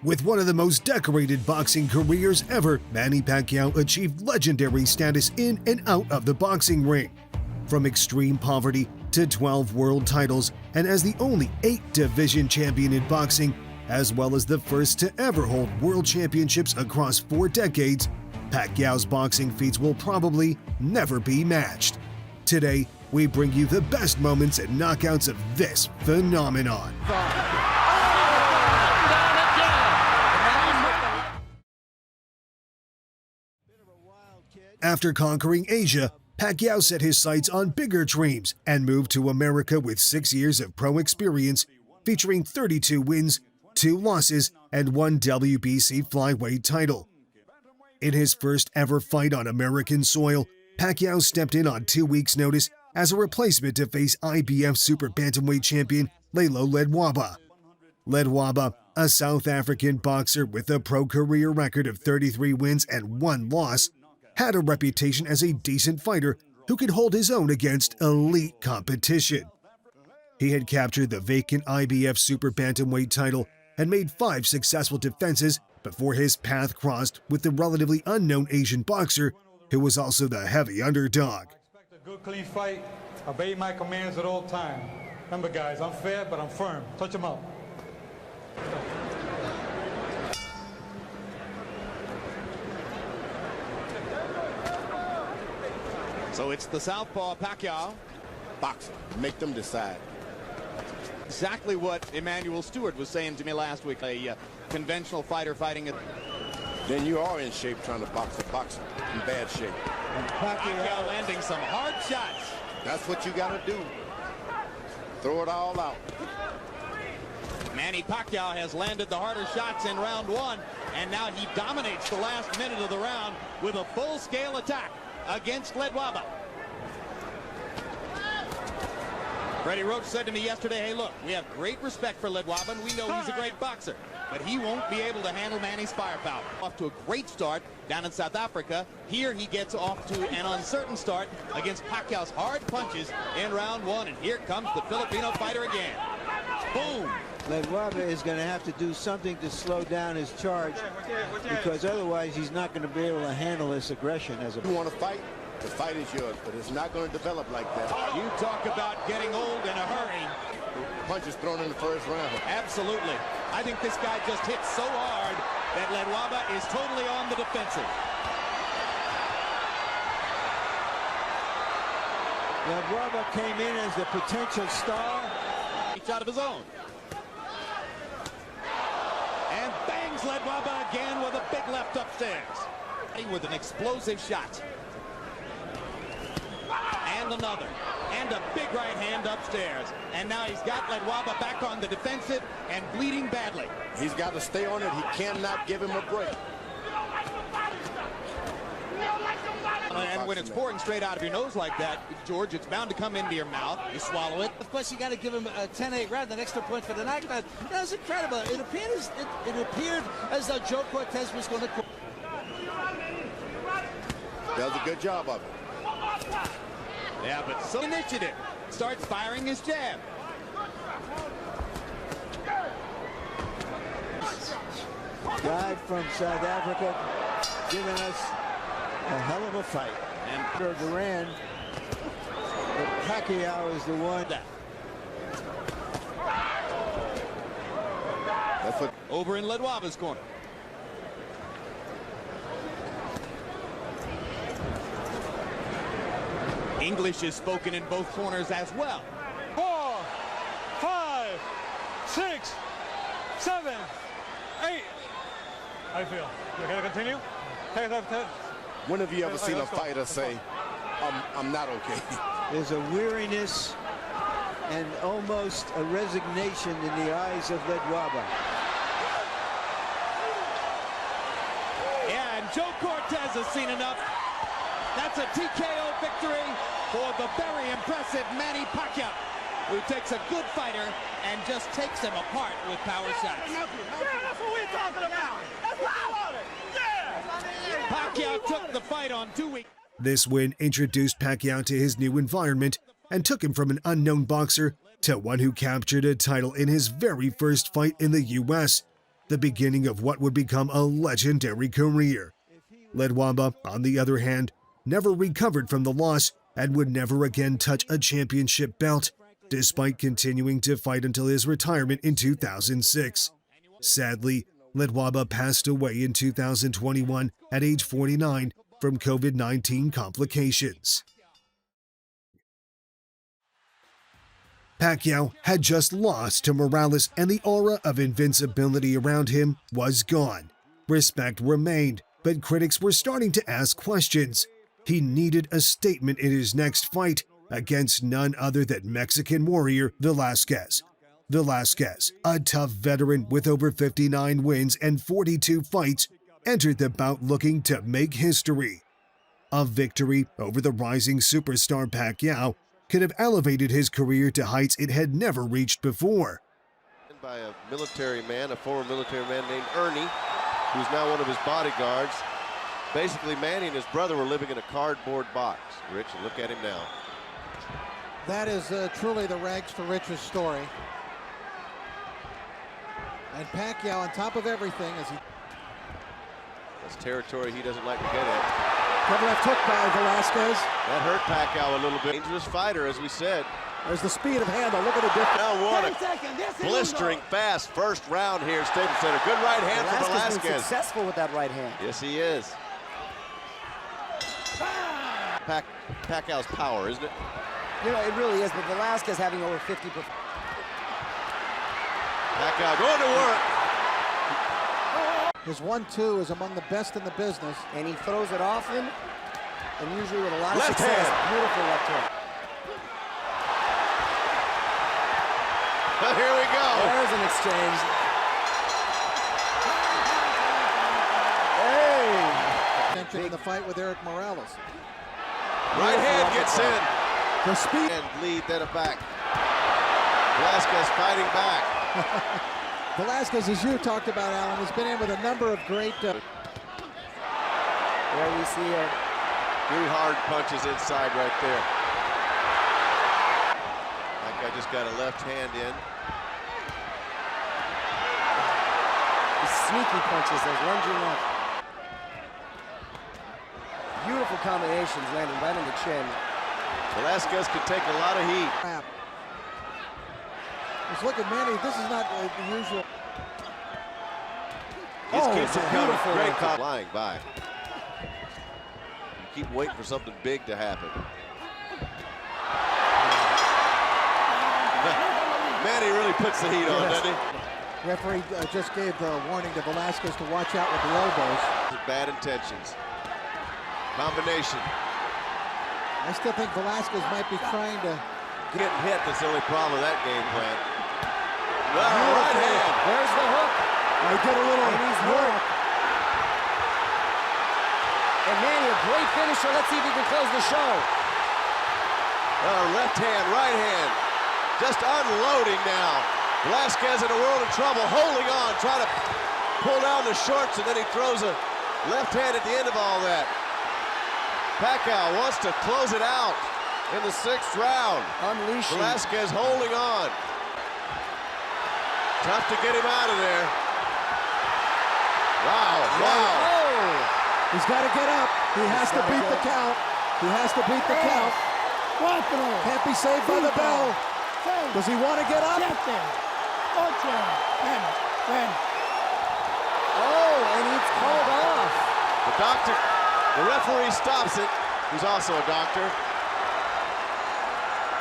With one of the most decorated boxing careers ever, Manny Pacquiao achieved legendary status in and out of the boxing ring. From extreme poverty to 12 world titles, and as the only 8-division champion in boxing, as well as the first to ever hold world championships across 4 decades, Pacquiao's boxing feats will probably never be matched. Today, we bring you the best moments and knockouts of this phenomenon. After conquering Asia, Pacquiao set his sights on bigger dreams and moved to America with 6 years of pro experience, featuring 32 wins, 2 losses, and 1 WBC flyweight title. In his first ever fight on American soil, Pacquiao stepped in on 2 weeks' notice as a replacement to face IBF super bantamweight champion Lelo Ledwaba. Ledwaba, a South African boxer with a pro career record of 33 wins and 1 loss, had a reputation as a decent fighter who could hold his own against elite competition. He had captured the vacant IBF super bantamweight title and made 5 successful defenses before his path crossed with the relatively unknown Asian boxer who was also the heavy underdog. I expect a good, clean fight. Obey my commands at all times. Remember, guys, I'm fair, but I'm firm. Touch him up. So it's the southpaw Pacquiao. Boxing, make them decide. Exactly what Emmanuel Stewart was saying to me last week. A conventional fighter fighting it. Then you are in shape trying to box a boxer. In bad shape. And Pacquiao landing some hard shots. That's what you got to do. Throw it all out. Manny Pacquiao has landed the harder shots in round 1, and now he dominates the last minute of the round with a full-scale attack against Ledwaba. Freddie Roach said to me yesterday, hey, look, we have great respect for Ledwaba, and we know he's a great boxer, but he won't be able to handle Manny's firepower. Off to a great start down in South Africa. Here he gets off to an uncertain start against Pacquiao's hard punches in round 1, and here comes the Filipino fighter again. Boom! Ledwaba is going to have to do something to slow down his charge, because otherwise he's not going to be able to handle this aggression. As you want to fight, the fight is yours, but it's not going to develop like that. You talk about getting old in a hurry. Punches thrown in the first round. Absolutely. I think this guy just hit so hard that Ledwaba is totally on the defensive. Ledwaba came in as the potential star. Shot of his own. And bangs Ledwaba again with a big left upstairs. With an explosive shot. And another. And a big right hand upstairs. And now he's got Ledwaba back on the defensive and bleeding badly. He's got to stay on it. He cannot give him a break. And when it's pouring straight out of your nose like that, George, it's bound to come into your mouth. You swallow it. Of course, you got to give him a 10-8 round, an extra point for the knockout. That was incredible. It appeared as though Joe Cortez was going to. Does a good job of it. Yeah, but so initiative starts firing his jab. Guy from South Africa giving us a hell of a fight. And Duran, but Pacquiao is the one. That's what. Over in Ledwaba's corner. English is spoken in both corners as well. 4, 5, 6, 7, 8. How you feel? You gonna continue? When have you ever seen a fighter say, I'm not okay? There's a weariness and almost a resignation in the eyes of Ledwaba. Yeah, and Joe Cortez has seen enough. That's a TKO victory for the very impressive Manny Pacquiao, who takes a good fighter and just takes him apart with power shots. Yeah, that's what we're talking about. That's what I wanted. Yeah. Pacquiao took the fight on 2 weeks. This win introduced Pacquiao to his new environment and took him from an unknown boxer to one who captured a title in his very first fight in the U.S. the beginning of what would become a legendary career. Ledwaba, on the other hand, never recovered from the loss and would never again touch a championship belt, despite continuing to fight until his retirement in 2006. Sadly, Ledwaba passed away in 2021 at age 49 from COVID-19 complications. Pacquiao had just lost to Morales, and the aura of invincibility around him was gone. Respect remained, but critics were starting to ask questions. He needed a statement in his next fight against none other than Mexican warrior Velasquez. Velasquez, a tough veteran with over 59 wins and 42 fights, entered the bout looking to make history. A victory over the rising superstar Pacquiao could have elevated his career to heights it had never reached before. By a military man, a former military man named Ernie, who's now one of his bodyguards. Basically, Manny and his brother were living in a cardboard box. Rich, and look at him now. That is truly the rags to riches story. And Pacquiao, on top of everything, as he... That's territory he doesn't like to get in. Good left hook by Velasquez. That hurt Pacquiao a little bit. Dangerous fighter, as we said. There's the speed of handle. Look at the difference. Now one, a blistering fast first round here, Staples Center. Good right hand from Velasquez Velasquez. been successful with that right hand. Yes, he is. Pacquiao's power, isn't it? You know, it really is, but Velasquez having over 50%. Pacquiao going to work. His 1-2 is among the best in the business. And he throws it often, and usually with a lot of Left success. hand. Beautiful left hook. Well, here we go. There's an exchange. Hey! Attention in the fight with Eric Morales. Right hand gets in. The speed. And lead, then a back. Velasquez fighting back. Velasquez, as you talked about, Alan, has been in with a number of great... There we see it. 2 hard punches inside right there. That guy just got a left hand in. The sneaky punches, those lunging left. Beautiful combinations landing right on the chin. Velasquez can take a lot of heat. Just look at Manny. This is not the usual. Just keeps him coming. beautiful Great right call. Flying by. You keep waiting for something big to happen. Manny really puts the heat on, doesn't he? Referee just gave the warning to Velasquez to watch out with the elbows. Bad intentions. Combination. I still think Velasquez might be trying to... Getting hit, that's the only problem with that game plan. Well, right hand. There's the hook. I did a little work. And Manny, a great finisher. Let's see if he can close the show. Left hand, right hand. Just unloading now. Velasquez in a world of trouble, holding on, trying to pull down the shorts, and then he throws a left hand at the end of all that. Pacquiao wants to close it out in the 6th round. Unleashing. Velasquez holding on. Tough to get him out of there. Wow, wow. Oh! He's got to get up. He has to beat the count. He has to beat the count. Can't be saved by the bell. Does he want to get up? Oh, and he's called off. The doctor, the referee stops it, who's also a doctor.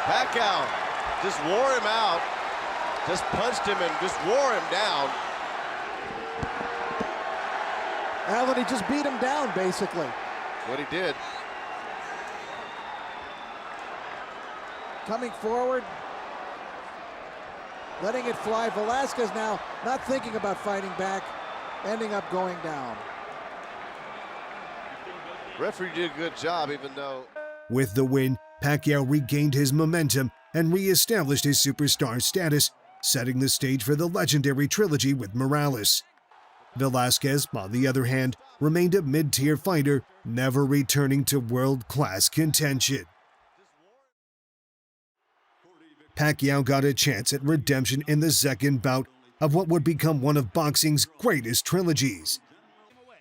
Pacquiao just wore him out, just punched him and just wore him down. Alan, he just beat him down, basically. What he did. Coming forward, letting it fly. Velasquez now not thinking about fighting back, ending up going down. Referee did a good job, even though... With the win, Pacquiao regained his momentum and re-established his superstar status, setting the stage for the legendary trilogy with Morales. Velasquez, on the other hand, remained a mid-tier fighter, never returning to world-class contention. Pacquiao got a chance at redemption in the second bout of what would become one of boxing's greatest trilogies.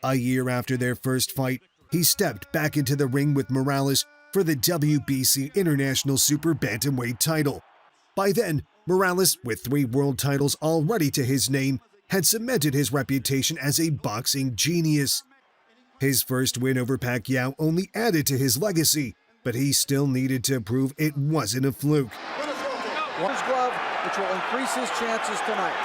A year after their first fight, he stepped back into the ring with Morales for the WBC International Super Bantamweight title. By then, Morales, with 3 world titles already to his name, had cemented his reputation as a boxing genius. His first win over Pacquiao only added to his legacy, but he still needed to prove it wasn't a fluke. His glove, which will increase his chances tonight.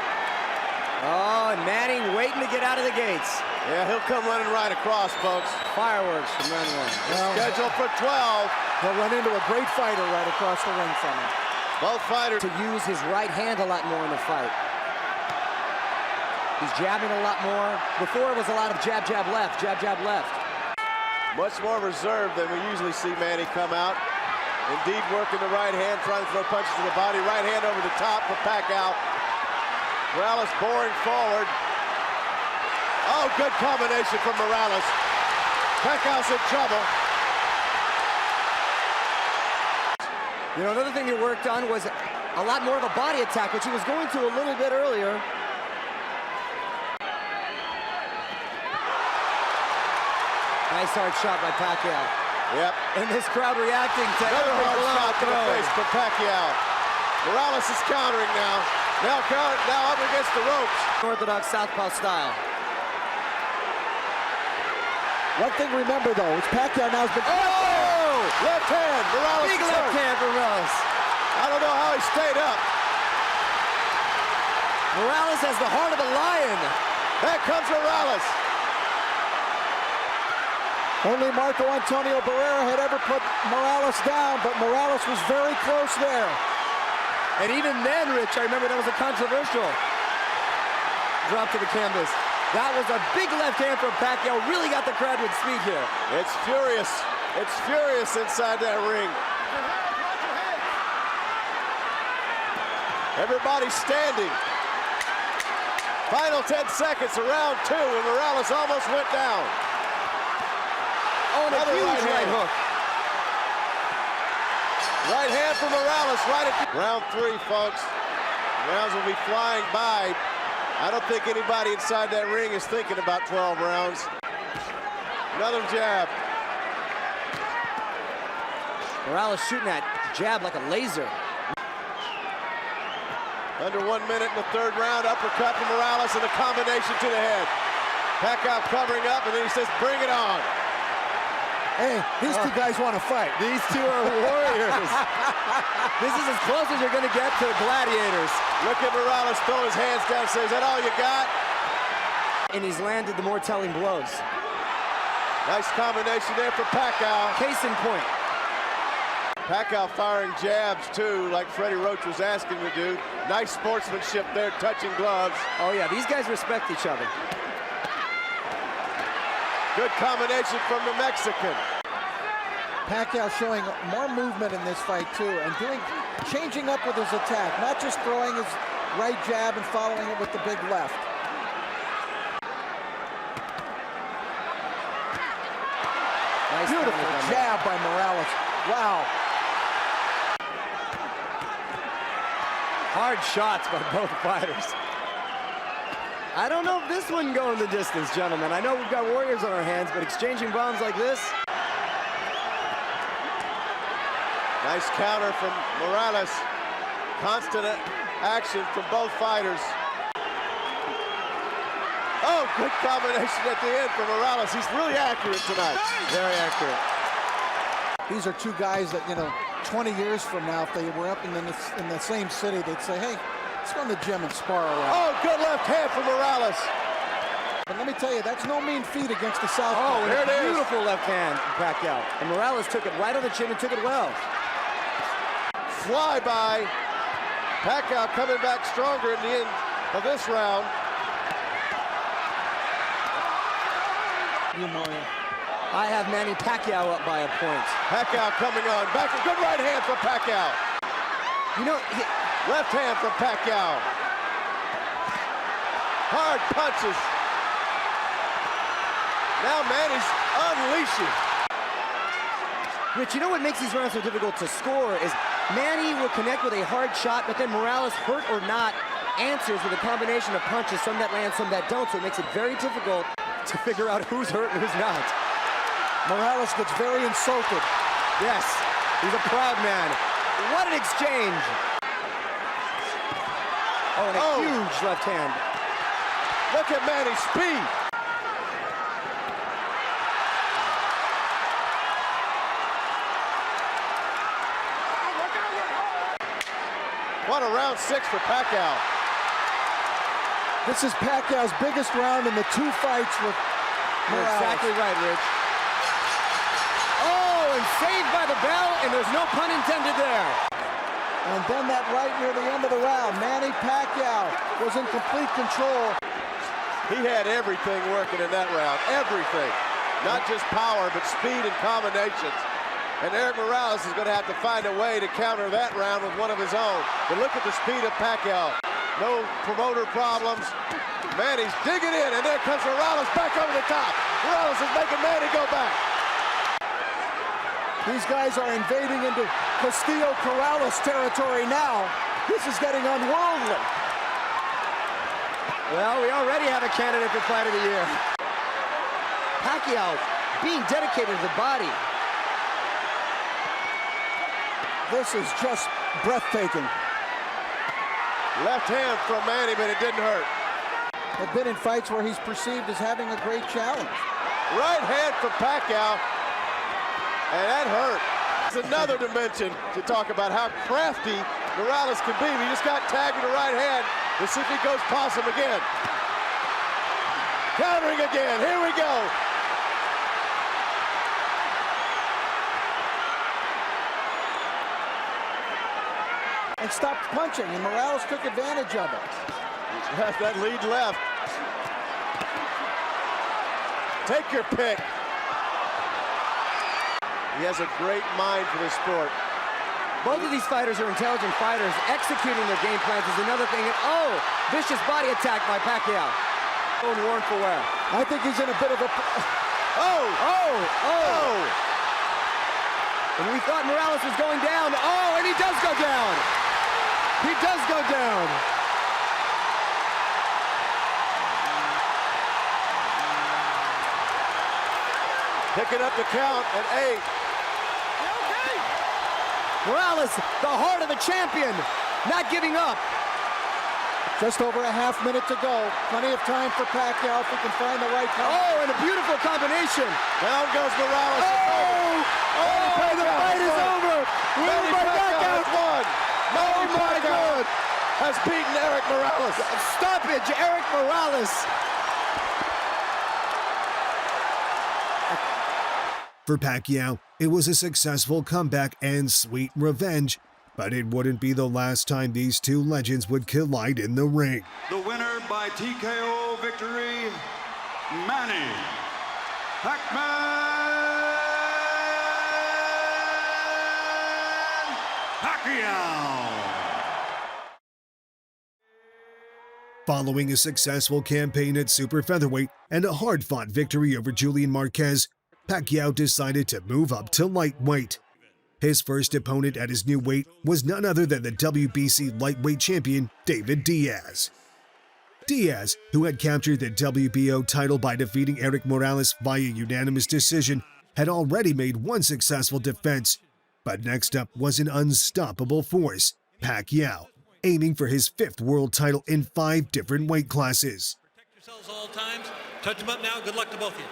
Oh, and Manny waiting to get out of the gates. Yeah, he'll come running right across, folks. Fireworks from round 1. Well, Scheduled for 12. he'll run into a great fighter right across the ring from him. Both fighters To use his right hand a lot more in the fight. He's jabbing a lot more. Before it was a lot of jab, jab, left, jab, jab, left. much more reserved than we usually see Manny come out. Indeed, working the right hand, trying to throw punches to the body. Right hand over the top for Pacquiao. Morales boring forward. Oh, good combination from Morales. Pacquiao's in trouble. You know, another thing he worked on was a lot more of a body attack, which he was going to a little bit earlier. Nice hard shot by Pacquiao. Yep. And this crowd reacting to Another every hard blow shot to the thrown. face for Pacquiao. Morales is countering now. Now up against the ropes. Orthodox southpaw style. One thing to remember, though, is Pacquiao now has been... Oh! Left hand. Morales Big is left hurt. hand for Morales. I don't know how he stayed up. Morales has the heart of a lion. Back comes Morales. Only Marco Antonio Barrera had ever put Morales down, but Morales was very close there. And even then, Rich, I remember that was a controversial drop to the canvas. That was a big left hand from Pacquiao. Really got the crowd with speed here. It's furious. It's furious inside that ring. Everybody standing. Final 10 seconds of round 2, and Morales almost went down. Oh, and a Another huge right right hand. hook. Right hand for Morales, right at round 3, folks. Rounds will be flying by. I don't think anybody inside that ring is thinking about 12 rounds. Another jab. Morales shooting that jab like a laser. Under 1 minute in the third round, uppercut from Morales and a combination to the head. Pacquiao covering up, and then he says, bring it on. Hey, these two guys want to fight. These two are warriors. This is as close as you're going to get to gladiators. Look at Morales throw his hands down and say, is that all you got? And he's landed the more telling blows. Nice combination there for Pacquiao. Case in point. Pacquiao firing jabs, too, like Freddie Roach was asking to do. Nice sportsmanship there, touching gloves. Oh, yeah, these guys respect each other. Good combination from the Mexican. Pacquiao showing more movement in this fight, too, and changing up with his attack, not just throwing his right jab and following it with the big left. Nice Beautiful jab by Morales. Wow. Hard shots by both fighters. I don't know if this one going the distance, gentlemen. I know we've got warriors on our hands, but exchanging bombs like this. Nice counter from Morales. Constant action from both fighters. Oh, good combination at the end from Morales. He's really accurate tonight. Very accurate. These are two guys that, 20 years from now, if they were up in the same city, they'd say, hey, let's go in the gym and spar around. Oh, good left hand from Morales. But let me tell you, that's no mean feat against the southpaw. Oh, and There it a is. beautiful left hand from Pacquiao. And Morales took it right on the chin and took it well. Fly by. Pacquiao coming back stronger in the end of this round. I have MannyPacquiao up by a point. Pacquiao coming on. Back, good right hand from Pacquiao. Left hand from Pacquiao. Hard punches. Now Manny's unleashing. Rich, you know what makes these rounds so difficult to score is Manny will connect with a hard shot, but then Morales, hurt or not, answers with a combination of punches, some that land, some that don't, so it makes it very difficult to figure out who's hurt and who's not. Morales gets very insulted. Yes, he's a proud man. What an exchange. Oh, and a huge left hand. Look at Manny's speed. What a round 6 for Pacquiao. This is Pacquiao's biggest round in the 2 fights with Morales. You're exactly right, Rich. Oh, and saved by the bell, and there's no pun intended there. And then that right near the end of the round, Manny Pacquiao was in complete control. He had everything working in that round, everything. Not just power, but speed and combinations. And Erik Morales is going to have to find a way to counter that round with one of his own. But look at the speed of Pacquiao. No promoter problems. Manny's digging in, and there comes Morales back over the top. Morales is making Manny go back. These guys are invading into Castillo-Corrales territory now. This is getting unworldly. Well, we already have a candidate for Fight of the Year. Pacquiao being dedicated to the body. This is just breathtaking. Left hand from Manny, but it didn't hurt. I've been in fights where he's perceived as having a great challenge. Right hand from Pacquiao, and that hurt. It's another dimension to talk about how crafty Morales can be. He just got tagged with the right hand. Let's see if he goes possum again. Countering again, here we go. And stopped punching, and Morales took advantage of it. Has that lead left. Take your pick. He has a great mind for this sport. Both of these fighters are intelligent fighters. Executing their game plans is another thing. And oh, vicious body attack by Pacquiao. Going warrant for wear. I think he's in a bit of a... Oh! And we thought Morales was going down. Oh, and he does go down. He does go down. Picking up the count at 8. Morales, the heart of a champion, not giving up. Just over a half minute to go. Plenty of time for Pacquiao if he can find the right time. Oh, and a beautiful combination. Down goes Morales. The fight is over. Manny Pacquiao has won. Manny Pacquiao has beaten Erik Morales. Stoppage, Erik Morales. For Pacquiao, it was a successful comeback and sweet revenge, but it wouldn't be the last time these two legends would collide in the ring. The winner by TKO victory, Manny Pacquiao. Following a successful campaign at super featherweight and a hard-fought victory over Julian Marquez, Pacquiao decided to move up to lightweight. His first opponent at his new weight was none other than the WBC lightweight champion, David Diaz. Diaz, who had captured the WBO title by defeating Erik Morales via unanimous decision, had already made one successful defense, but next up was an unstoppable force, Pacquiao, aiming for his 5th world title in 5 different weight classes. Protect yourselves all times. Touch them up now. Good luck to both of you.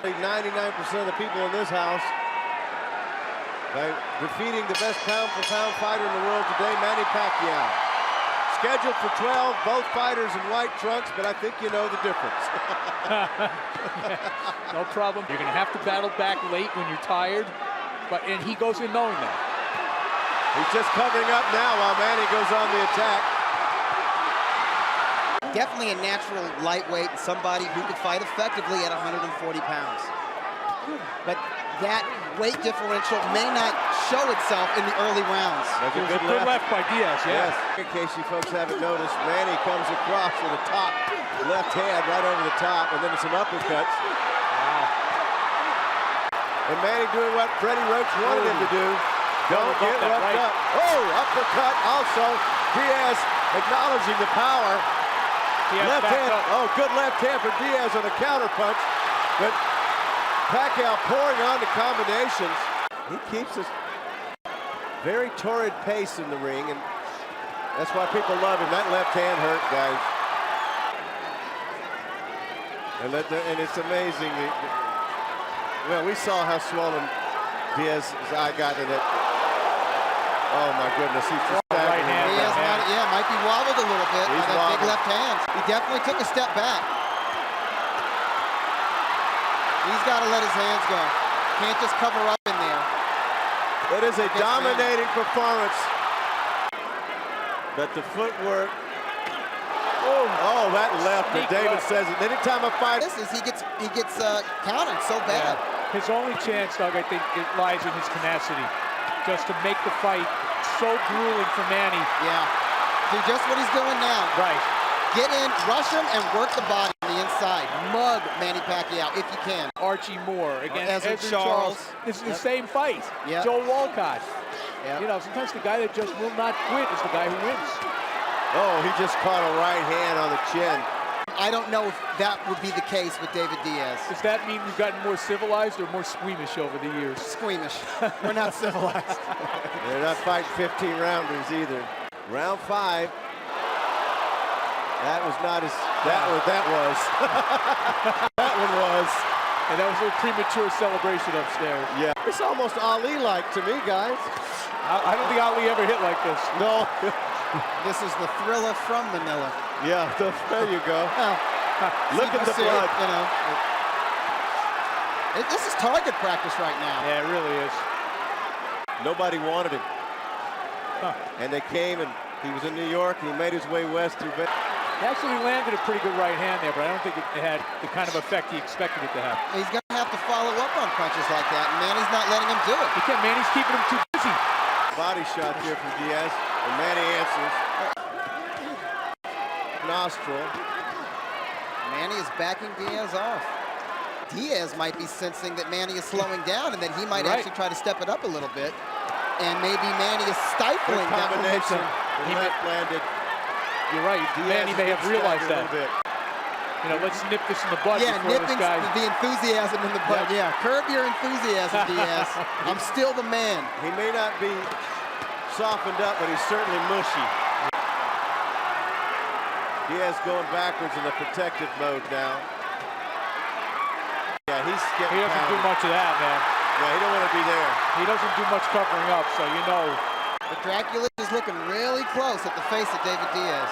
99% of the people in this house by defeating the best pound-for-pound fighter in the world today, Manny Pacquiao. Scheduled for 12, both fighters in white trunks, but I think you know the difference. No problem. You're going to have to battle back late when you're tired, and he goes in knowing that. He's just covering up now while Manny goes on the attack. Definitely a natural lightweight, somebody who could fight effectively at 140 pounds. But that weight differential may not show itself in the early rounds. That's a good left by Diaz, yes. In case you folks haven't noticed, Manny comes across with a top left hand right over the top, and then some uppercuts. Wow. And Manny doing what Freddie Roach wanted him to do. Don't get roughed up. Oh, uppercut also. Diaz acknowledging the power. Left hand, oh, good left hand for Diaz on a counter punch. But Pacquiao pouring on the combinations. He keeps us very torrid pace in the ring, and that's why people love him. That left hand hurt, guys. And it's amazing. Well, we saw how swollen Diaz's eye got in it. Oh my goodness, he's just right hand. Diaz might be wobbled a little bit by that big left hand. He definitely took a step back. He's got to let his hands go. Can't just cover up in there. It is a dominating performance. But the footwork. Oh, that left. And David says it. Anytime a fight, he gets countered so bad. Yeah. His only chance, Doug, I think, it lies in his tenacity. Just to make the fight so grueling for Manny. Yeah. Do just what he's doing now. Right. Get in, rush him, and work the body on the inside. Mug Manny Pacquiao if you can. Archie Moore against Ezra Charles. This is the same fight. Yep. Joe Walcott. Yep. You know, sometimes the guy that just will not quit is the guy who wins. Oh, he just caught a right hand on the chin. I don't know if that would be the case with David Diaz. Does that mean we've gotten more civilized or more squeamish over the years? Squeamish. We're not civilized. They're not fighting 15 rounders either. Round 5. That was not as that was. That one was. And that was a premature celebration upstairs. Yeah. It's almost Ali-like to me, guys. I don't think Ali ever hit like this. No. This is the Thriller from Manila. Yeah, there you go. Look at the blood. You know. This is target practice right now. Yeah, it really is. Nobody wanted him. And they came, and he was in New York, and he made his way west through. He actually landed a pretty good right hand there, but I don't think it had the kind of effect he expected it to have. He's going to have to follow up on punches like that, and Manny's not letting him do it. He can't. Manny's keeping him too busy. Body shot here from Diaz, and Manny answers. Nostril. Manny is backing Diaz off. Diaz might be sensing that Manny is slowing down and that he might actually try to step it up a little bit. And maybe Manny is stifling that momentum. He landed. You're right. Manny may have realized that. You know, let's nip this in the bud before this guy. The enthusiasm in the bud. Yeah, curb your enthusiasm, Diaz. I'm still the man. He may not be softened up, but he's certainly mushy. Diaz going backwards in the protective mode now. Yeah, he's getting He doesn't do much of that, man. Yeah, he don't want to be there. He doesn't do much covering up, so you know. But Dracula is looking really close at the face of David Diaz.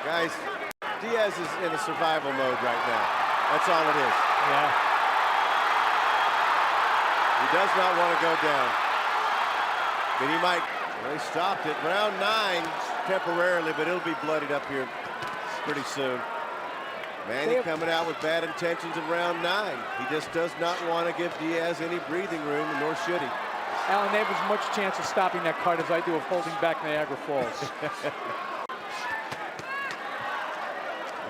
Guys, Diaz is in a survival mode right now. That's all it is. Yeah. He does not want to go down. But he might. Well, he stopped it. Round 9 temporarily, but it'll be bloodied up here pretty soon. Manny coming out with bad intentions in round 9. He just does not want to give Diaz any breathing room, nor should he. Alan, they have as much chance of stopping that card as I do of holding back Niagara Falls.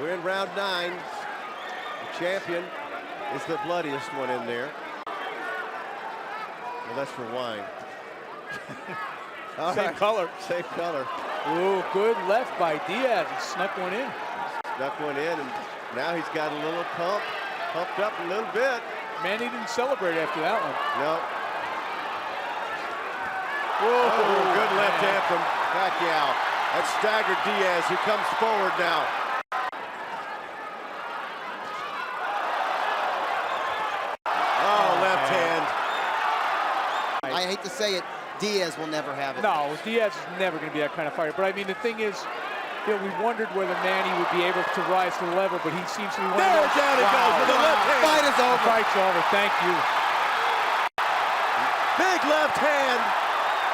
We're in round 9. The champion is the bloodiest one in there. Well, that's for wine. Same color. Same color. Ooh, good left by Diaz. He snuck one in. Snuck one in, and now he's got a little pumped up a little bit. Manny didn't celebrate after that one. No. Whoa, good left hand from Pacquiao. That staggered Diaz, who comes forward now. Oh, left hand. I hate to say it, Diaz will never have it. No, Diaz is never going to be that kind of fighter. But I mean, the thing is, you know, we wondered whether Manny would be able to rise to the level, but he seems to be one of those. Down he goes with the left hand. Fight is over. Fight's over. Thank you. Big left hand.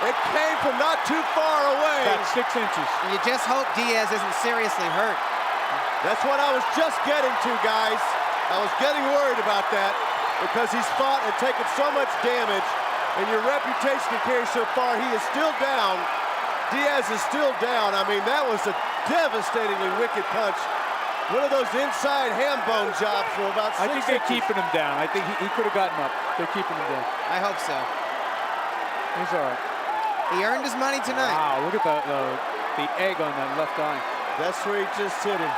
It came from not too far away. About 6 inches. You just hope Diaz isn't seriously hurt. That's what I was just getting to, guys. I was getting worried about that because he's fought and taken so much damage, and your reputation to carry so far. He is still down. Diaz is still down. I mean, that was a devastatingly wicked punch. One of those inside ham bone jobs from about 6 inches. I think they're keeping him down. I think he could have gotten up. They're keeping him down. I hope so. He's all right. He earned his money tonight. Wow, look at that. the egg on that left eye. That's where he just hit him.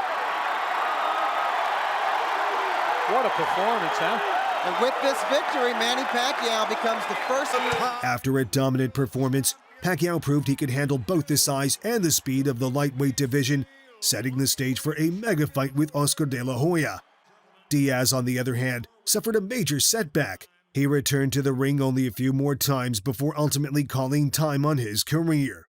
What a performance, huh? And with this victory, Manny Pacquiao becomes the first. After a dominant performance, Pacquiao proved he could handle both the size and the speed of the lightweight division, setting the stage for a mega fight with Oscar De La Hoya. Diaz, on the other hand, suffered a major setback. He returned to the ring only a few more times before ultimately calling time on his career.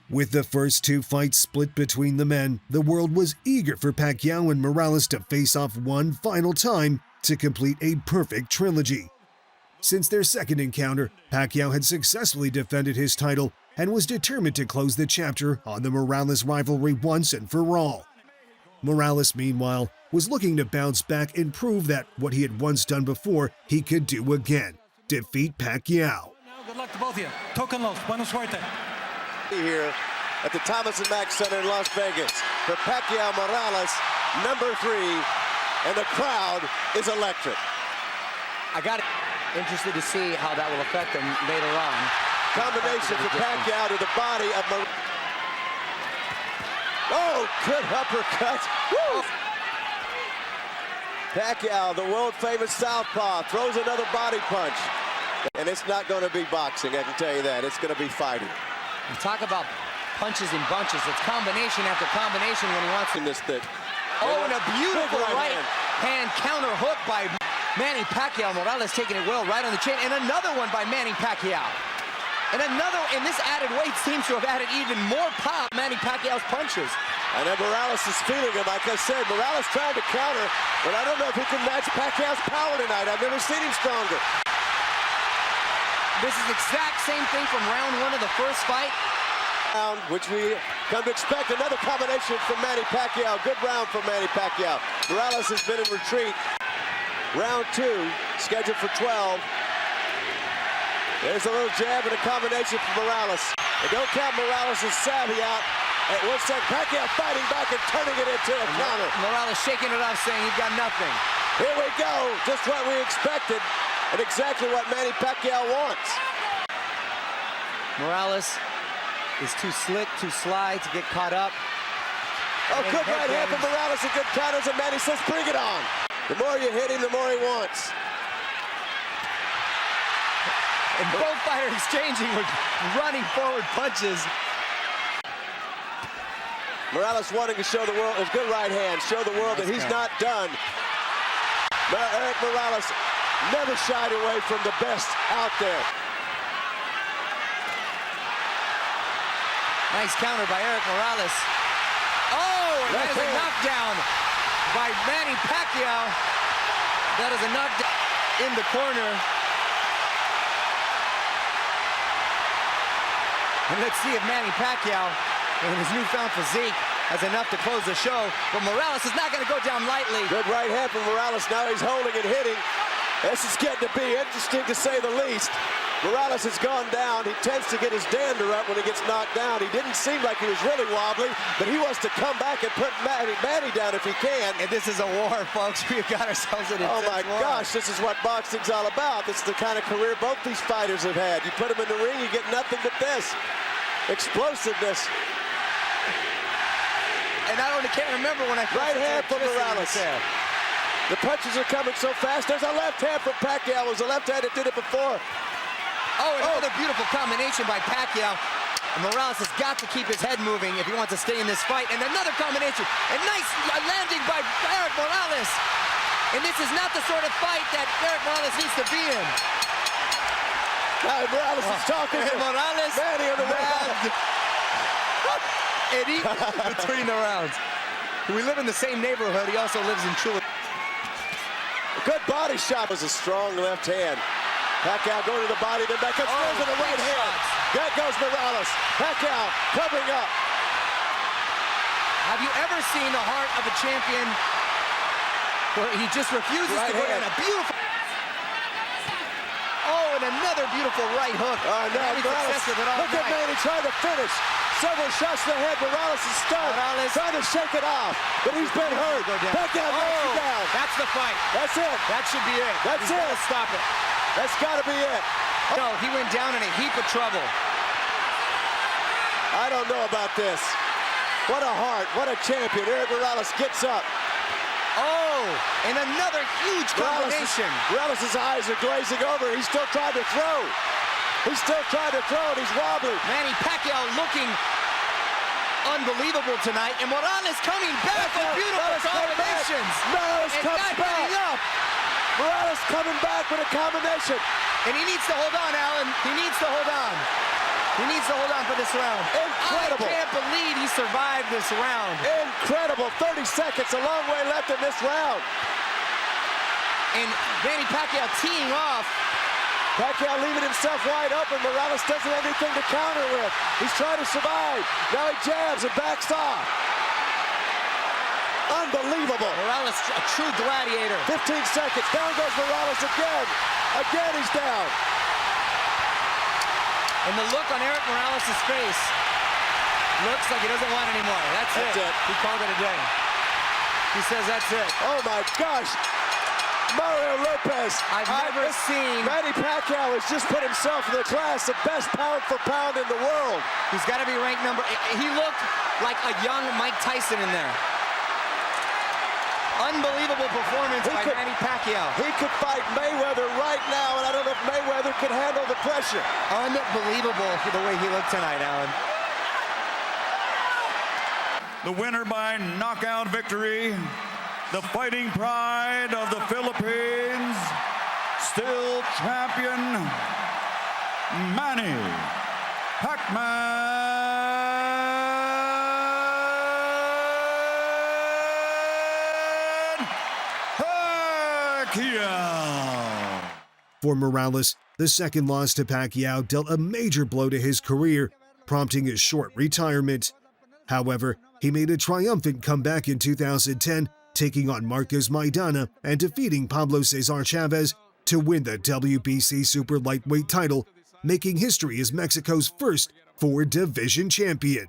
With the first two fights split between the men, the world was eager for Pacquiao and Morales to face off one final time to complete a perfect trilogy. Since their second encounter, Pacquiao had successfully defended his title and was determined to close the chapter on the Morales rivalry once and for all. Morales, meanwhile, was looking to bounce back and prove that what he had once done before, he could do again: defeat Pacquiao. Good luck to both of you. Token los. Buena suerte. Here at the Thomas & Mack Center in Las Vegas for Pacquiao Morales, number 3, and the crowd is electric. I got it. Interested to see how that will affect him later on. Combination for Pacquiao to the body of Morales. Oh, good uppercut. Woo! Pacquiao, the world-famous southpaw, throws another body punch. And it's not going to be boxing, I can tell you that. It's going to be fighting. You talk about punches and bunches. It's combination after combination when he wants to. This thing. Oh, and a beautiful right hand counter hook by Manny Pacquiao. Morales taking it well right on the chin. And another one by Manny Pacquiao. And this added weight seems to have added even more power to Manny Pacquiao's punches. And then Morales is feeling it. Like I said, Morales trying to counter, but I don't know if he can match Pacquiao's power tonight. I've never seen him stronger. This is the exact same thing from round 1 of the first fight. Which we come to expect another combination from Manny Pacquiao. Good round from Manny Pacquiao. Morales has been in retreat. Round 2, scheduled for 12. There's a little jab and a combination from Morales. And don't count Morales' savvy out. At one second, Pacquiao fighting back and turning it into a counter. Morales shaking it off, saying you've got nothing. Here we go, just what we expected, and exactly what Manny Pacquiao wants. Morales is too slick, too sly to get caught up. Oh, good right hand from Morales and good counters, and Manny says, bring it on. The more you hit him, the more he wants. And both fighters exchanging with running forward punches. Morales wanting to show the world his good right hand, show the world that he's not done. But Eric Morales never shied away from the best out there. Nice counter by Eric Morales. Oh, and that is a knockdown by Manny Pacquiao. That is a knockdown in the corner. And let's see if Manny Pacquiao, in his newfound physique, has enough to close the show. But Morales is not going to go down lightly. Good right hand from Morales. Now he's holding and hitting. This is getting to be interesting, to say the least. Morales has gone down. He tends to get his dander up when he gets knocked down. He didn't seem like he was really wobbly, but he wants to come back and put Manny down if he can. And this is a war, folks. We've got ourselves in a Oh my gosh, this is what boxing's all about. This is the kind of career both these fighters have had. You put them in the ring, you get nothing but this. Explosiveness. And I can't remember when I right hand from Morales. The punches are coming so fast. There's a left hand from Pacquiao. It was a left hand that did it before. Oh, another beautiful combination by Pacquiao. And Morales has got to keep his head moving if he wants to stay in this fight. And another combination. And nice landing by Eric Morales. And this is not the sort of fight that Eric Morales needs to be in. Morales is talking to Morales. Manny on the round. And he, between the rounds. We live in the same neighborhood. He also lives in Chula. A good body shot was a strong left hand. Pacquiao going to the body, then back up, throws to the right hand. That goes Morales. Pacquiao covering up. Have you ever seen the heart of a champion where he just refuses to go down? A beautiful. Oh, and another beautiful right hook. Oh, no, look at Manny trying to finish. Several shots to the head. Morales is stunned. Trying to shake it off, but he's been hurt. Pacquiao knocks him down. That's the fight. That's it. That should be it. That's it. Stop it. That's got to be it. No, he went down in a heap of trouble. I don't know about this. What a heart, what a champion. Erik Morales gets up. Oh, and another huge combination. Morales' eyes are glazing over. He's still trying to throw. He's still trying to throw, and he's wobbling. Manny Pacquiao looking unbelievable tonight, and Morales coming back with beautiful combinations. Morales comes back. Morales coming back with a combination. And he needs to hold on, Alan. He needs to hold on. He needs to hold on for this round. Incredible. I can't believe he survived this round. Incredible. 30 seconds, a long way left in this round. And Manny Pacquiao teeing off. Pacquiao leaving himself wide open. Morales doesn't have anything to counter with. He's trying to survive. Now he jabs and backs off. Unbelievable. Morales, a true gladiator. 15 seconds. Down goes Morales again. Again, he's down. And the look on Erik Morales' face looks like he doesn't want anymore. That's it. He called it a day. He says that's it. Oh my gosh. Mario Lopez. I've never seen. Manny Pacquiao has just put himself in the class of best pound for pound in the world. He's got to be ranked number. He looked like a young Mike Tyson in there. Unbelievable performance by Manny Pacquiao. He could fight Mayweather right now, and I don't know if Mayweather could handle the pressure. Unbelievable the way he looked tonight, Alan. The winner by knockout victory, the fighting pride of the Philippines, still champion, Manny Pacquiao. For Morales, the second loss to Pacquiao dealt a major blow to his career, prompting a short retirement. However, he made a triumphant comeback in 2010, taking on Marcos Maidana and defeating Pablo Cesar Chavez to win the WBC Super Lightweight title, making history as Mexico's first four-division champion.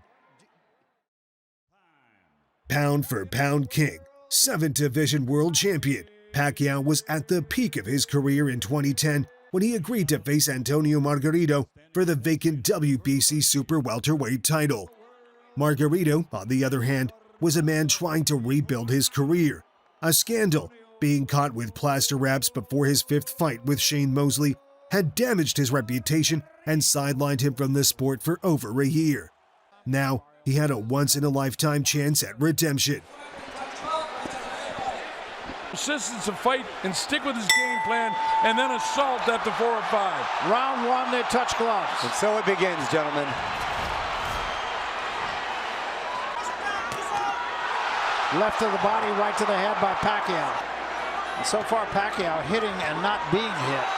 Pound for pound king, 7-division world champion, Pacquiao was at the peak of his career in 2010 when he agreed to face Antonio Margarito for the vacant WBC Super Welterweight title. Margarito, on the other hand, was a man trying to rebuild his career. A scandal, being caught with plaster wraps before his 5th fight with Shane Mosley, had damaged his reputation and sidelined him from the sport for over a year. Now, he had a once-in-a-lifetime chance at redemption. Persistence to fight and stick with his game plan, and then assault after 4 or 5. Round 1, they touch gloves. And so it begins, gentlemen. Left to the body, right to the head by Pacquiao. And so far, Pacquiao hitting and not being hit.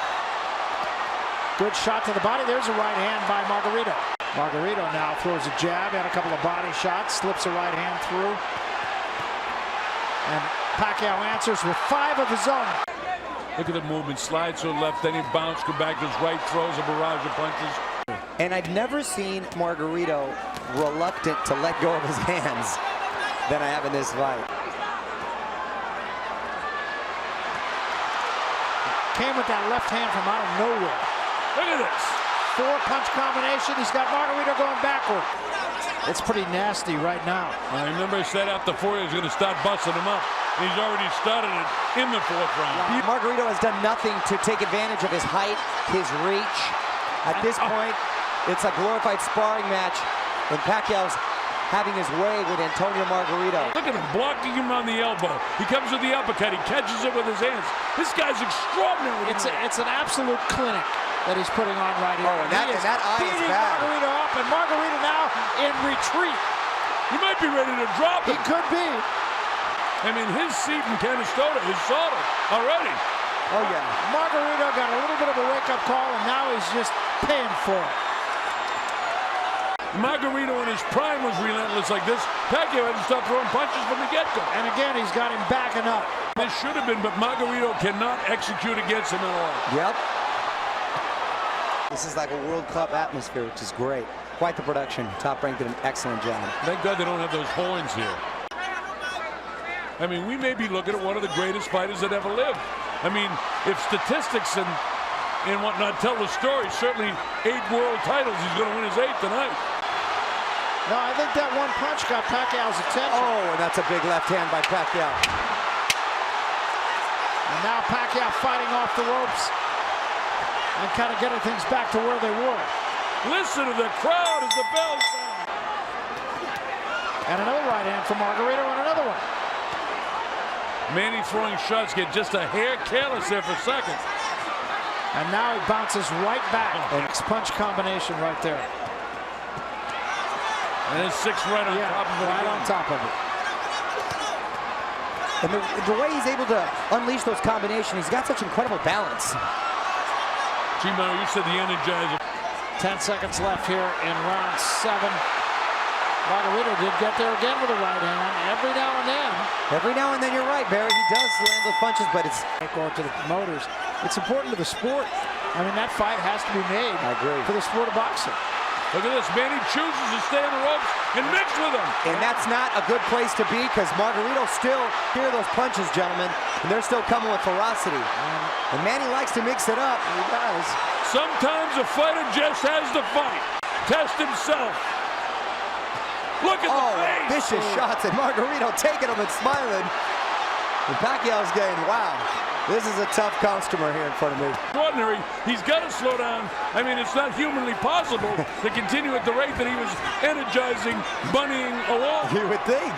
Good shot to the body. There's a right hand by Margarito. Margarito now throws a jab, had a couple of body shots, slips a right hand through. And Pacquiao answers with 5 of his own. Look at the movement. Slides to the left, then he bounces, come back to his right, throws a barrage of punches. And I've never seen Margarito reluctant to let go of his hands than I have in this fight. Came with that left hand from out of nowhere. Look at this. 4-punch combination. He's got Margarito going backward. It's pretty nasty right now. I remember I said after 4 he was going to start busting him up. He's already started it in the 4th round. Margarito has done nothing to take advantage of his height, his reach. At this point, it's a glorified sparring match, and Pacquiao's having his way with Antonio Margarito. Look at him blocking him on the elbow. He comes with the uppercut. He catches it with his hands. This guy's extraordinary. It's an absolute clinic that he's putting on right here. Oh, and that eye is bad. Margarito up, and Margarito now in retreat. He might be ready to drop him. He could be. I mean, his seat in Canastota is solid already. Oh, yeah. Margarito got a little bit of a wake-up call, and now he's just paying for it. Margarito in his prime was relentless like this. Pacquiao had to stop throwing punches from the get-go. And again, he's got him backing up. This should have been, but Margarito cannot execute against him at all. Yep. This is like a World Cup atmosphere, which is great. Quite the production. Top Rank did an excellent job. Thank God they don't have those horns here. I mean, we may be looking at one of the greatest fighters that ever lived. I mean, if statistics and whatnot tell the story, certainly 8 world titles, he's going to win his 8th tonight. No, I think that one punch got Pacquiao's attention. Oh, and that's a big left hand by Pacquiao. And now Pacquiao fighting off the ropes and kind of getting things back to where they were. Listen to the crowd as the bell sounds. And another right hand from Margarito and another one. Manny throwing shots, get just a hair careless there for a second. And now he bounces right back. Next punch combination right there. And then 6 right on top of it. Right on top of it. And the way he's able to unleash those combinations, he's got such incredible balance. Chimo, you said the Energizer. 10 seconds left here in round 7. Margarito did get there again with a right hand every now and then. Every now and then, you're right, Barry. He does land those punches, but it's going to the promoters. It's important to the sport. I mean, that fight has to be made. I agree. For the sport of boxing. Look at this. Manny chooses to stay on the ropes and mix with them. And that's not a good place to be because Margarito still hear those punches, gentlemen, and they're still coming with ferocity. And Manny likes to mix it up. He does. Sometimes a fighter just has to fight. Test himself. Look at the face. Vicious shots at Margarito, taking them and smiling. And Pacquiao's getting, wow, this is a tough customer here in front of me. Extraordinary. He's got to slow down. I mean, it's not humanly possible to continue at the rate that he was energizing, bunnying along. You would think.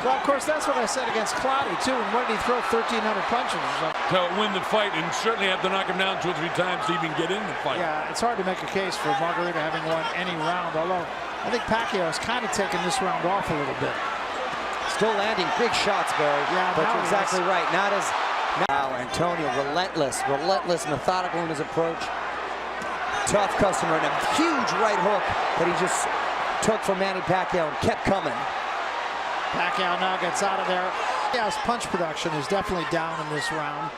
Well, of course, that's what I said against Cloudy, too. And what did he throw? 1,300 punches. To win the fight, and certainly have to knock him down 2 or 3 times to even get in the fight. Yeah, it's hard to make a case for Margarito having won any round, although I think Pacquiao has kind of taken this round off a little bit. Still landing big shots, Barry. Yeah, but you're exactly right. Not as... Now, Antonio, relentless, methodical in his approach. Tough customer, and a huge right hook that he just took from Manny Pacquiao and kept coming. Pacquiao now gets out of there. Pacquiao's punch production is definitely down in this round.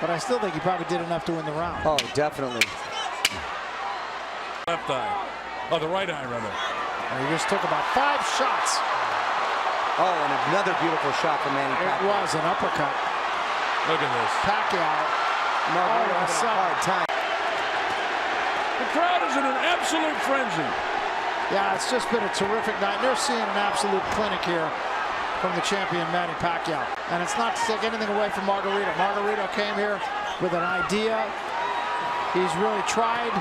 But I still think he probably did enough to win the round. Oh, definitely. Left eye. Oh, the right eye, rather. And he just took about 5 shots. Oh, and another beautiful shot from Manny Pacquiao. It was an uppercut. Look at this. Pacquiao. Margarito having a hard time. The crowd is in an absolute frenzy. Yeah, it's just been a terrific night. They're seeing an absolute clinic here from the champion, Manny Pacquiao. And it's not to take anything away from Margarito. Margarito came here with an idea. He's really tried.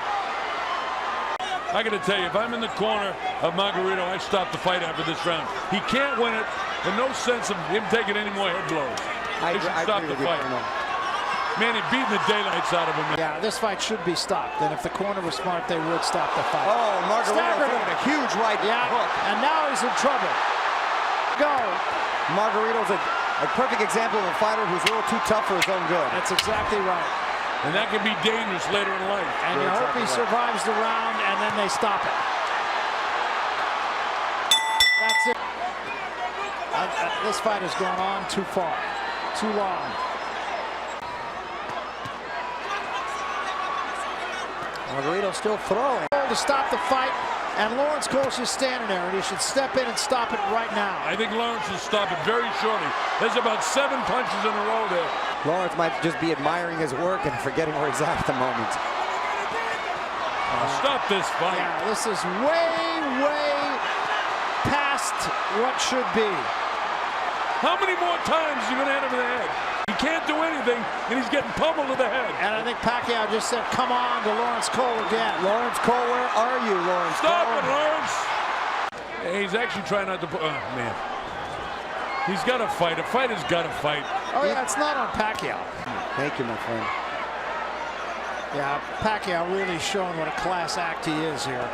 I got to tell you, if I'm in the corner of Margarito, I stop the fight after this round. He can't win it, and no sense of him taking any more head blows. They should stop the fight. Manny beating the daylights out of him. Yeah, this fight should be stopped. And if the corner was smart, they would stop the fight. Oh, Margarito throwing a huge right hook. And now he's in trouble. Go. Margarito's a perfect example of a fighter who's a little too tough for his own good. That's exactly right. And that can be dangerous later in life. And you hope he survives the round, and then they stop it. That's it. This fight has gone on too far, too long. Margarito still throwing. To stop the fight, and Lawrence Cole's just standing there, and he should step in and stop it right now. I think Lawrence will stop it very shortly. There's about 7 punches in a row there. Lawrence might just be admiring his work and forgetting where he's at the moment. Stop this fight. Yeah, this is way past what should be. How many more times are you going to hit him in the head? He can't do anything, and he's getting pummeled to the head. And I think Pacquiao just said, come on, to Lawrence Cole again. Lawrence Cole, where are you, Lawrence Stop Cole? it, Lawrence. Hey, he's actually trying not to put... Oh, man. He's got to fight. A fighter's got to fight. Oh, yeah, it's not on Pacquiao. Thank you, my friend. Yeah, Pacquiao really showing what a class act he is here.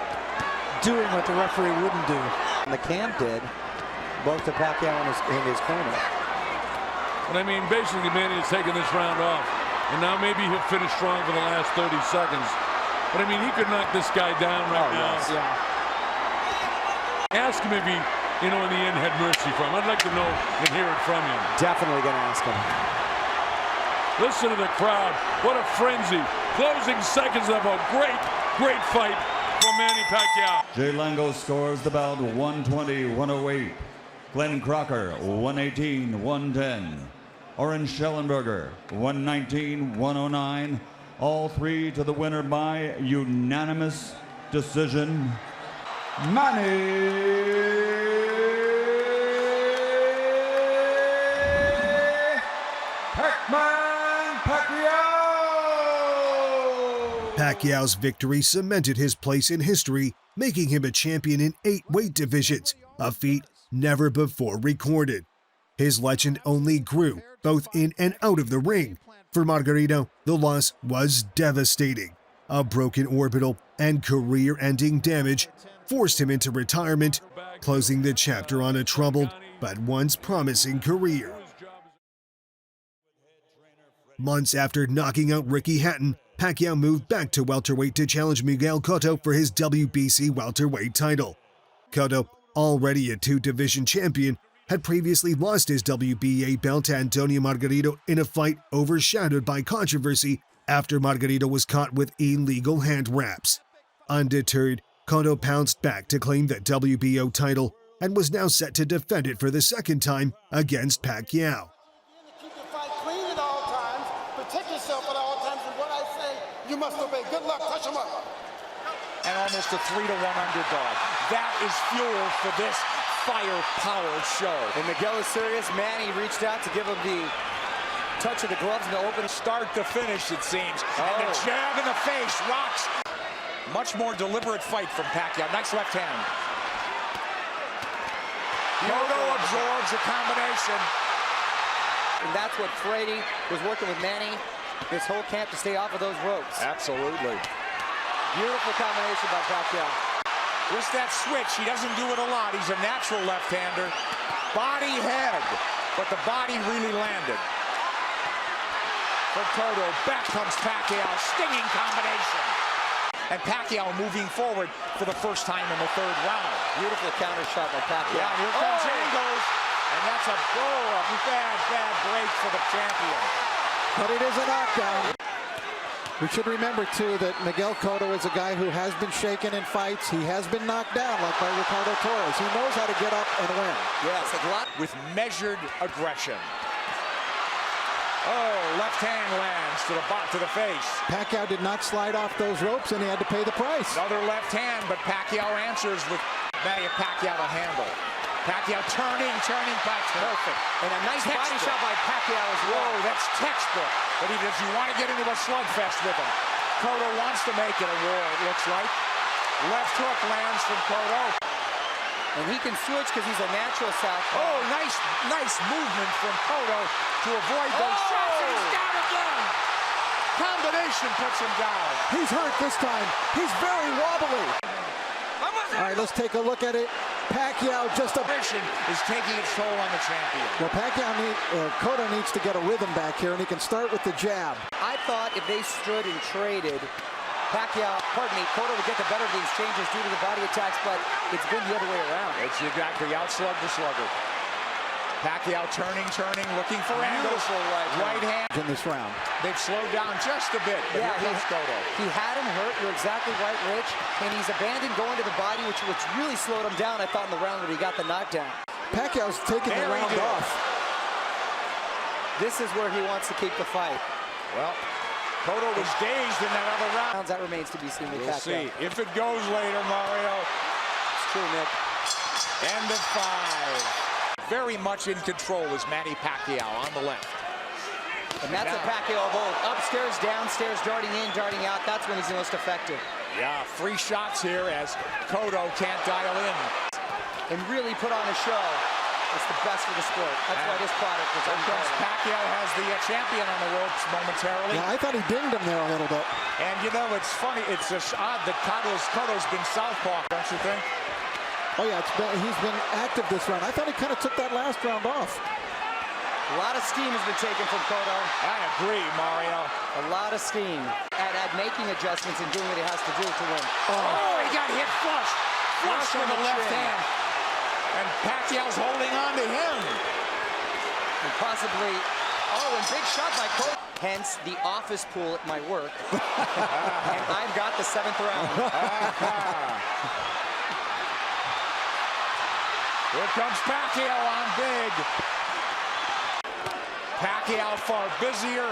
Doing what the referee wouldn't do. And the camp did, both to Pacquiao in his corner. But I mean, basically, Manny has taken this round off. And now maybe he'll finish strong for the last 30 seconds. But I mean, he could knock this guy down right now. Yes. Yeah. Ask him if he, in the end, had mercy from him. I'd like to know and hear it from him. Definitely going to ask him. Listen to the crowd. What a frenzy. Closing seconds of a great fight for Manny Pacquiao. Jay Lango scores the bout 120-108. Glenn Crocker 118-110. Oren Schellenberger 119-109. All 3 to the winner by unanimous decision. MannyPacquiao. Pacquiao's victory cemented his place in history, making him a champion in 8 weight divisions, a feat never before recorded. His legend only grew, both in and out of the ring. For Margarito, the loss was devastating. A broken orbital and career-ending damage forced him into retirement, closing the chapter on a troubled but once promising career. Months after knocking out Ricky Hatton, Pacquiao moved back to welterweight to challenge Miguel Cotto for his WBC welterweight title. Cotto, already a 2-division champion, had previously lost his WBA belt to Antonio Margarito in a fight overshadowed by controversy after Margarito was caught with illegal hand wraps. Undeterred, Cotto pounced back to claim the WBO title and was now set to defend it for the 2nd time against Pacquiao. Keep the fight clean at all times, protect yourself at all times, and what I say, you must obey. Good luck, touch him up. And almost a 3-1 underdog. That is fuel for this firepower show. And Miguel is serious. Manny reached out to give him the touch of the gloves in the open. Start to finish, it seems. And the jab in the face rocks. Much more deliberate fight from Pacquiao. Nice left hand. Cotto absorbs a combination. And that's what Frady was working with Manny this whole camp to stay off of those ropes. Absolutely. Beautiful combination by Pacquiao. Just that switch. He doesn't do it a lot. He's a natural left-hander. Body head, but the body really landed. For Cotto, back comes Pacquiao. Stinging combination. And Pacquiao moving forward for the first time in the 3rd round. Beautiful counter shot by Pacquiao. Yeah, here comes Angles. And that's a bad break for the champion. But it is a knockdown. We should remember, too, that Miguel Cotto is a guy who has been shaken in fights. He has been knocked down, like by Ricardo Torres. He knows how to get up and win. Yes, a lot with measured aggression. Oh, left hand lands to the face. Pacquiao did not slide off those ropes, and he had to pay the price. Another left hand, but Pacquiao answers with MannyPacquiao to handle. Pacquiao turning perfect. And a nice body shot by Pacquiao as well. Whoa, that's textbook. But if you want to get into a slugfest with him, Cotto wants to make it a war, it looks like. Left hook lands from Cotto. And he can switch because he's a natural southpaw. Oh, nice movement from Cotto to avoid those shots. And he's down again. Combination puts him down. He's hurt this time. He's very wobbly. All right, let's take a look at it. Pacquiao is taking its toll on the champion. Well, Cotto needs to get a rhythm back here, and he can start with the jab. I thought if they stood and traded, Cotto would get the better of the exchanges due to the body attacks, but it's been the other way around. It's exactly outslug the slugger. Pacquiao turning, looking for angles. Right hand. In this round. They've slowed down just a bit, but here comes Cotto. He had him hurt, you're exactly right, Rich, and he's abandoned going to the body, which really slowed him down, I thought, in the round when he got the knockdown. Pacquiao's taking the round off. This is where he wants to keep the fight. Well, Cotto was dazed in that other round. That remains to be seen with Pacquiao. We'll see if it goes later, Mario. It's true, Nick. End of 5. Very much in control is MannyPacquiao on the left. And that's a Pacquiao of old. Upstairs, downstairs, darting in, darting out. That's when he's the most effective. Yeah, free shots here as Cotto can't dial in. And really put on a show. It's the best for the sport. That's why this product is unbelievable. Pacquiao has the champion on the ropes momentarily. Yeah, I thought he dinged him there a little bit. And you know, it's funny. It's just odd that Cotto's been southpaw, don't you think? Oh yeah, he's been active this round. I thought he kind of took that last round off. A lot of steam has been taken from Cotto. I agree, Mario. A lot of steam. At making adjustments and doing what he has to do to win. Oh, he got hit flush. Flush with the left hand. And Pacquiao's holding on to him. And possibly, and big shot by Cotto. Hence the office pool at my work. And I've got the 7th round. Here comes Pacquiao on big. Pacquiao far busier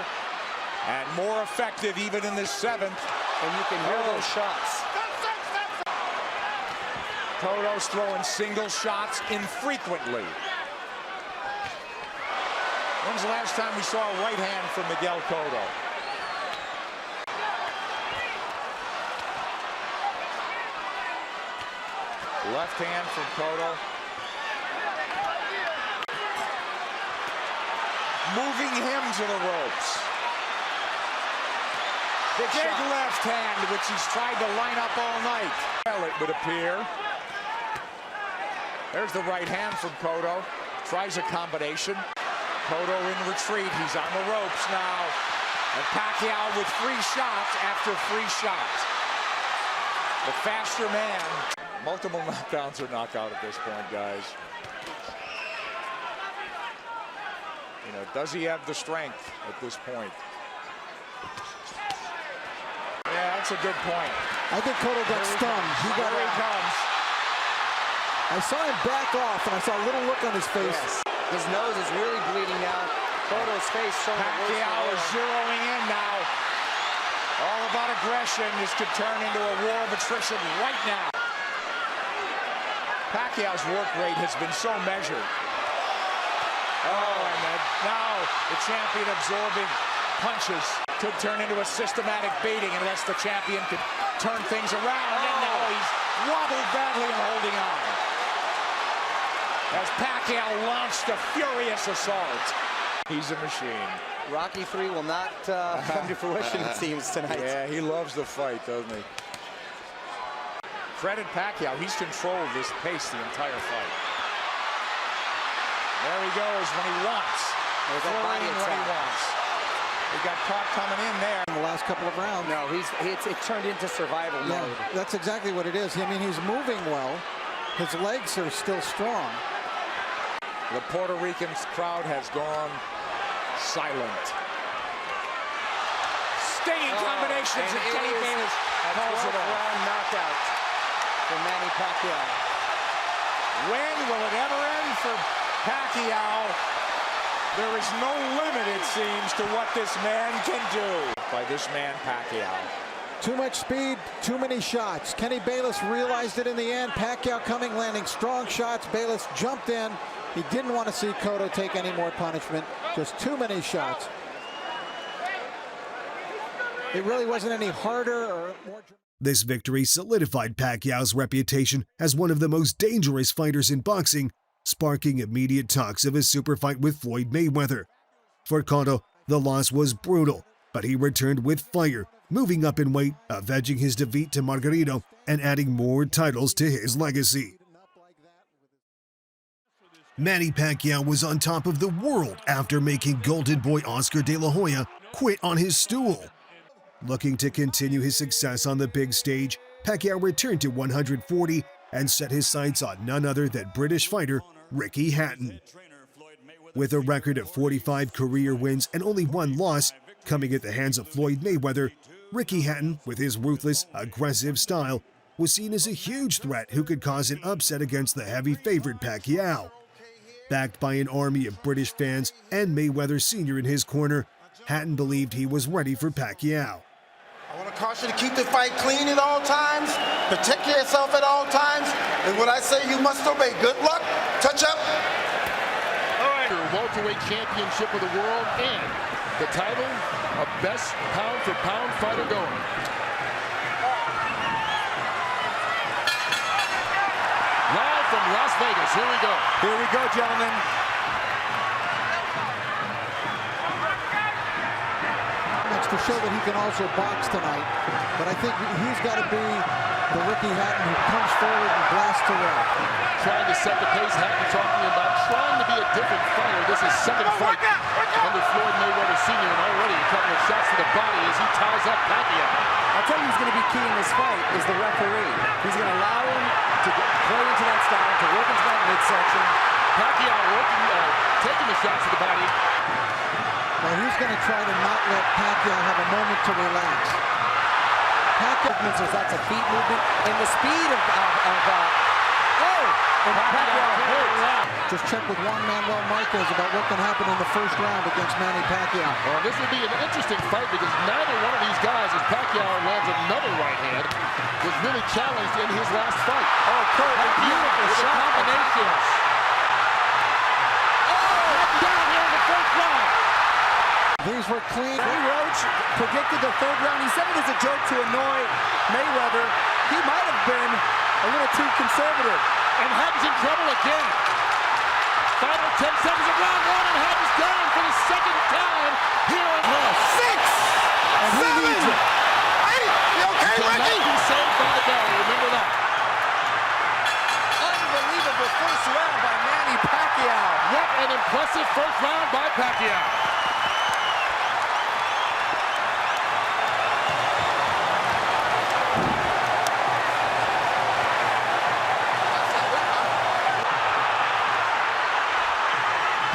and more effective even in this 7th. And you can hear those shots. Cotto's throwing single shots infrequently. When's the last time we saw a right hand from Miguel Cotto? Left hand from Cotto. Moving him to the ropes. Big left hand, which he's tried to line up all night. Well, it would appear. There's the right hand from Cotto. Tries a combination. Cotto in retreat. He's on the ropes now. And Pacquiao with free shots after free shots. The faster man. Multiple knockdowns or knockout at this point, guys. You know, does he have the strength at this point? Yeah, that's a good point. I think Cotto got stunned. Here he comes. I saw him back off, and I saw a little look on his face. Yes. His nose is really bleeding now. Cotto's face showing. Pacquiao is zeroing in now. All about aggression. This could turn into a war of attrition right now. Pacquiao's work rate has been so measured. Oh, and now the champion absorbing punches could turn into a systematic beating unless the champion could turn things around. And now he's wobbled badly and holding on. As Pacquiao launched a furious assault. He's a machine. Rocky III will not come to fruition, it seems, tonight. Yeah, he loves the fight, doesn't he? Credit Pacquiao, he's controlled this pace the entire fight. There he goes when he wants. There's that body when he wants. He got caught coming in there. In the last couple of rounds. No, it turned into survival mode. That's exactly what it is. I mean, he's moving well. His legs are still strong. The Puerto Rican crowd has gone silent. Stinging combinations and Kenny Bayless calls it off. Round knockout for Manny Pacquiao. When will it ever end for Pacquiao? There is no limit, it seems, to what this man can do. By this man, Pacquiao. Too much speed, too many shots. Kenny Bayless realized it in the end. Pacquiao coming, landing strong shots. Bayless jumped in. He didn't want to see Cotto take any more punishment. Just too many shots. It really wasn't any harder or more. This victory solidified Pacquiao's reputation as one of the most dangerous fighters in boxing, sparking immediate talks of a super fight with Floyd Mayweather. For Cotto, the loss was brutal, but he returned with fire, moving up in weight, avenging his defeat to Margarito, and adding more titles to his legacy. Manny Pacquiao was on top of the world after making Golden Boy Oscar De La Hoya quit on his stool. Looking to continue his success on the big stage, Pacquiao returned to 140 and set his sights on none other than British fighter Ricky Hatton. With a record of 45 career wins and only one loss coming at the hands of Floyd Mayweather, Ricky Hatton, with his ruthless, aggressive style, was seen as a huge threat who could cause an upset against the heavy favorite Pacquiao. Backed by an army of British fans and Mayweather Sr. in his corner, Hatton believed he was ready for Pacquiao. I want to caution you to keep the fight clean at all times, protect yourself at all times, and when I say you must obey, good luck, touch up. All right, welterweight championship of the world and the title of best pound-for-pound fighter going. Live from Las Vegas, here we go. Here we go, gentlemen. To show that he can also box tonight, but I think he's got to be the Ricky Hatton who comes forward and blasts away. Trying to set the pace. Hatton talking about trying to be a different fighter. This is second fight under Floyd Mayweather Sr. and already a couple of shots to the body as he ties up Pacquiao. I'll tell you who's going to be key in this fight is the referee. He's going to allow him to play into that style, to work into that midsection. Pacquiao taking the shots to the body. Well, he's going to try to not let Pacquiao have a moment to relax. Pacquiao, there's lots of feet movement and the speed of and Pacquiao hurt. Just check with Juan Manuel Marquez about what can happen in the first round against Manny Pacquiao. Well, this will be an interesting fight because neither one of these guys, as Pacquiao lands another right hand, was really challenged in his last fight. Oh, Kurt, a beautiful shot. Combinations. Oh, down here in the first round. These were clean. Manny Roach predicted the third round. He said it as a joke to annoy Mayweather. He might have been a little too conservative. And Hatton's in trouble again. Final 10 seconds of round one, and Hatton's down for the second time here on Raw. 6, 7, 8. You okay, Ricky? Be saved by the bell. Remember that. Unbelievable first round by Manny Pacquiao. What an impressive first round by Pacquiao.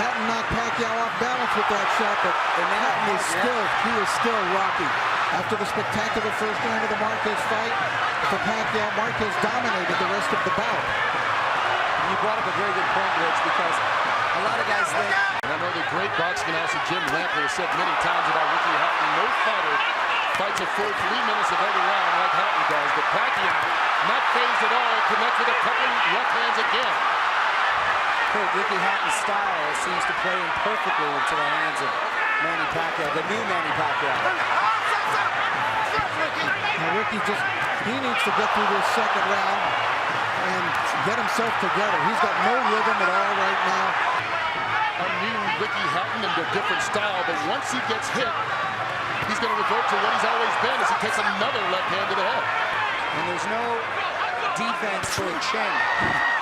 Hatton knocked Pacquiao off balance with that shot, but Hatton is still rocky. After the spectacular first round of the Marquez fight, for Pacquiao, Marquez dominated the rest of the bout. You brought up a very good point, Rich, because a lot of guys think... And I know the great boxing announcer Jim Lampley has said many times about Ricky Hatton, no fighter fights a full 3 minutes of every round like Hatton does, but Pacquiao, not phased at all, connects with a couple left hands again. Ricky Hatton's style seems to play in perfectly into the hands of Manny Pacquiao, the new Manny Pacquiao. Now Ricky he needs to get through this second round and get himself together. He's got no rhythm at all right now. A new Ricky Hatton and a different style, but once he gets hit, he's going to revert to what he's always been as he takes another left hand to the head. And there's no defense for a chin.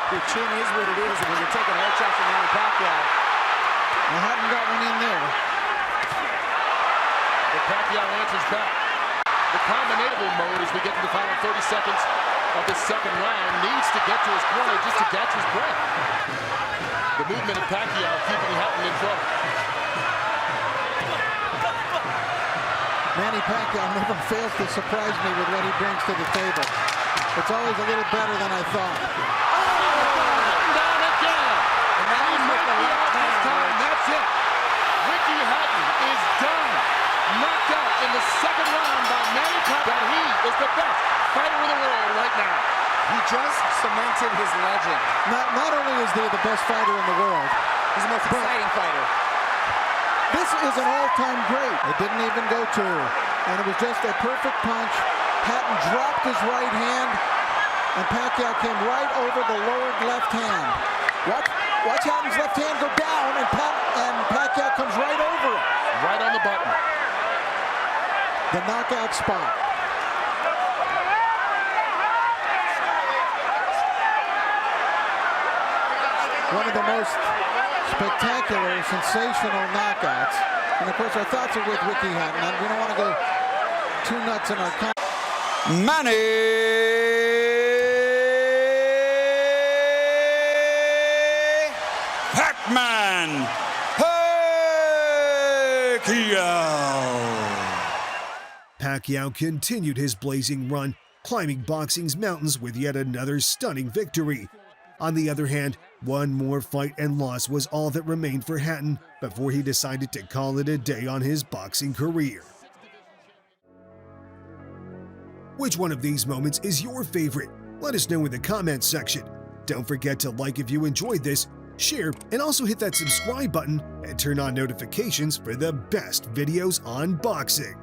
Your chin is what it is when you're taking hard shots from Manny Pacquiao. I haven't got one in there. But Pacquiao answers back. The combinable mode as we get to the final 30 seconds of the second round needs to get to his corner just to catch his breath. The movement of Pacquiao keeping Hatton in trouble. Manny Pacquiao never fails to surprise me with what he brings to the table. It's always a little better than I thought. Down again. And now he might be out this time. That's it. Ricky Hatton is done. Knocked out in the second round by Manny Pacquiao. He is the best fighter in the world right now. He just cemented his legend. Not only is he the best fighter in the world, he's the most exciting fighter. This is an all-time great. It didn't even go to, and it was just a perfect punch. Hatton dropped his right hand, and Pacquiao came right over the lowered left hand. Watch Hatton's left hand go down, and Pacquiao comes right over it. Right on the button. The knockout spot. One of the most spectacular, sensational knockouts. And of course, our thoughts are with Ricky Hatton. We don't want to go too nuts in our Manny Pac-Man Pacquiao. Pacquiao continued his blazing run, climbing boxing's mountains with yet another stunning victory. On the other hand, one more fight and loss was all that remained for Hatton before he decided to call it a day on his boxing career. Which one of these moments is your favorite? Let us know in the comments section. Don't forget to like if you enjoyed this, share, and also hit that subscribe button and turn on notifications for the best videos on boxing.